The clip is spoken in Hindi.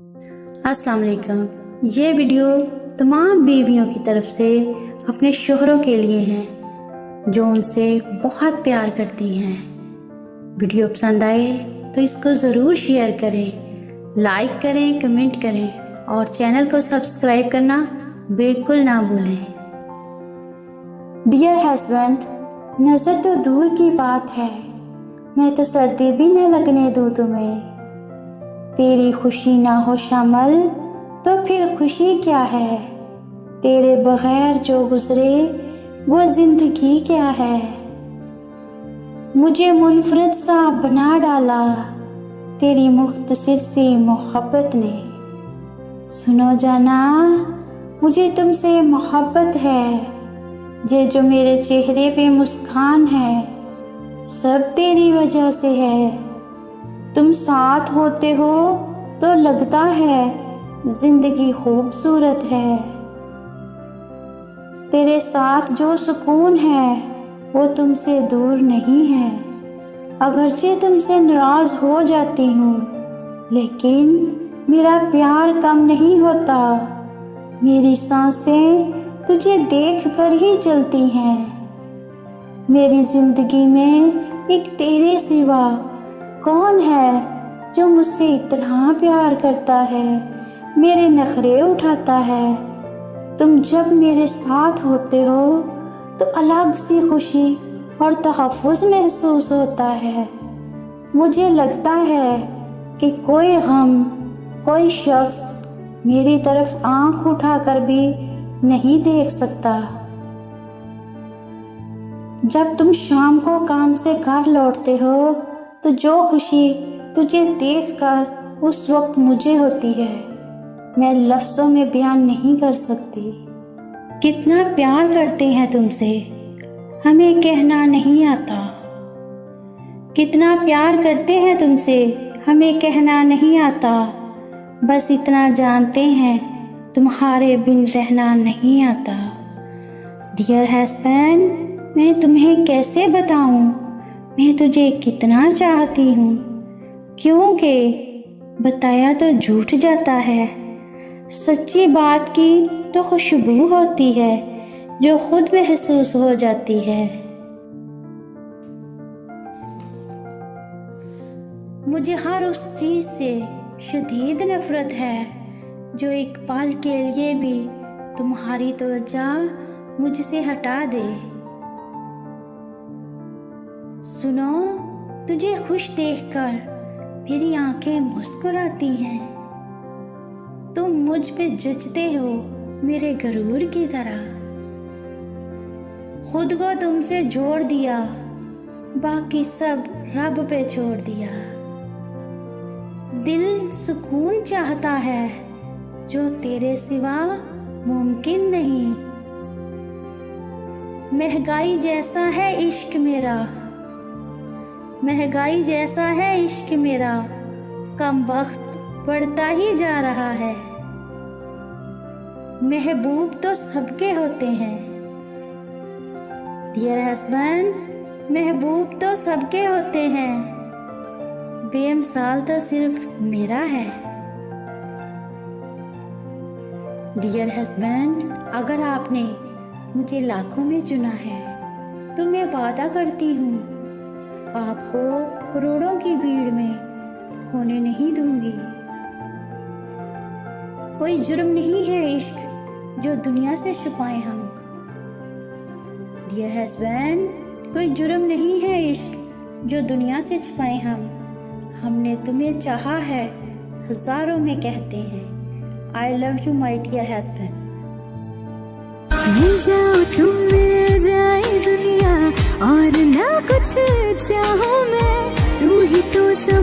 अस्सलाम वालेकुम। ये वीडियो तमाम बीवियों की तरफ से अपने शोहरों के लिए है जो उनसे बहुत प्यार करती हैं। वीडियो पसंद आए तो इसको ज़रूर शेयर करें, लाइक करें, कमेंट करें और चैनल को सब्सक्राइब करना बिल्कुल ना भूलें। डियर हस्बैंड, नज़र तो दूर की बात है, मैं तो सर्दी भी न लगने दूँ तुम्हें। तेरी खुशी ना हो शामिल तो फिर खुशी क्या है, तेरे बगैर जो गुजरे वो जिंदगी क्या है। मुझे मुनफरद सा बना डाला तेरी मुख्तसर सी मोहब्बत ने। सुनो जाना, मुझे तुमसे मोहब्बत है, ये जो मेरे चेहरे पे मुस्कान है सब तेरी वजह से है। तुम साथ होते हो तो लगता है जिंदगी खूबसूरत है। तेरे साथ जो सुकून है वो तुमसे दूर नहीं है। अगरचे तुमसे नाराज हो जाती हूँ लेकिन मेरा प्यार कम नहीं होता। मेरी सांसें तुझे देख कर ही चलती हैं। मेरी जिंदगी में एक तेरे सिवा कौन है जो मुझसे इतना प्यार करता है, मेरे नखरे उठाता है। तुम जब मेरे साथ होते हो तो अलग सी खुशी और तहफ़्फ़ुज़ महसूस होता है। मुझे लगता है कि कोई गम, कोई शख्स मेरी तरफ आंख उठाकर भी नहीं देख सकता। जब तुम शाम को काम से घर लौटते हो तो जो खुशी तुझे देखकर उस वक्त मुझे होती है मैं लफ्ज़ों में बयान नहीं कर सकती। कितना प्यार करते हैं तुमसे हमें कहना नहीं आता। कितना प्यार करते हैं तुमसे हमें कहना नहीं आता। बस इतना जानते हैं तुम्हारे बिन रहना नहीं आता। डियर हस्बैंड, मैं तुम्हें कैसे बताऊं मैं तुझे कितना चाहती हूँ, क्योंकि बताया तो झूठ जाता है। सच्ची बात की तो खुशबू होती है जो खुद महसूस हो जाती है। मुझे हर उस चीज़ से शदीद नफरत है जो एक पल के लिए भी तुम्हारी तवज्जो मुझसे हटा दे। सुनो, तुझे खुश देखकर मेरी आंखें मुस्कुराती हैं। तुम मुझ पे जचते हो मेरे गरूर की तरह। खुद को तुमसे जोड़ दिया, बाकी सब रब पे छोड़ दिया। दिल सुकून चाहता है जो तेरे सिवा मुमकिन नहीं। महंगाई जैसा है इश्क मेरा, महंगाई जैसा है इश्क मेरा, कम वक्त बढ़ता ही जा रहा है। महबूब तो सबके होते हैं डियर हस्बैंड, महबूब तो सबके होते हैं, बेमिसाल तो सिर्फ मेरा है। डियर हस्बैंड, अगर आपने मुझे लाखों में चुना है तो मैं वादा करती हूँ आपको करोड़ों की भीड़ में खोने नहीं दूंगी। कोई जुर्म नहीं है इश्क जो दुनिया से छुपाए हम। डियर हस्बैंड, कोई जुर्म नहीं है इश्क जो दुनिया से छुपाए हम। हमने तुम्हें चाहा है हजारों में कहते हैं I love you my dear husband. मिल जाओ तुम मिल जाए दुनिया और ना कुछ चाहूँ मैं, तू ही तो सब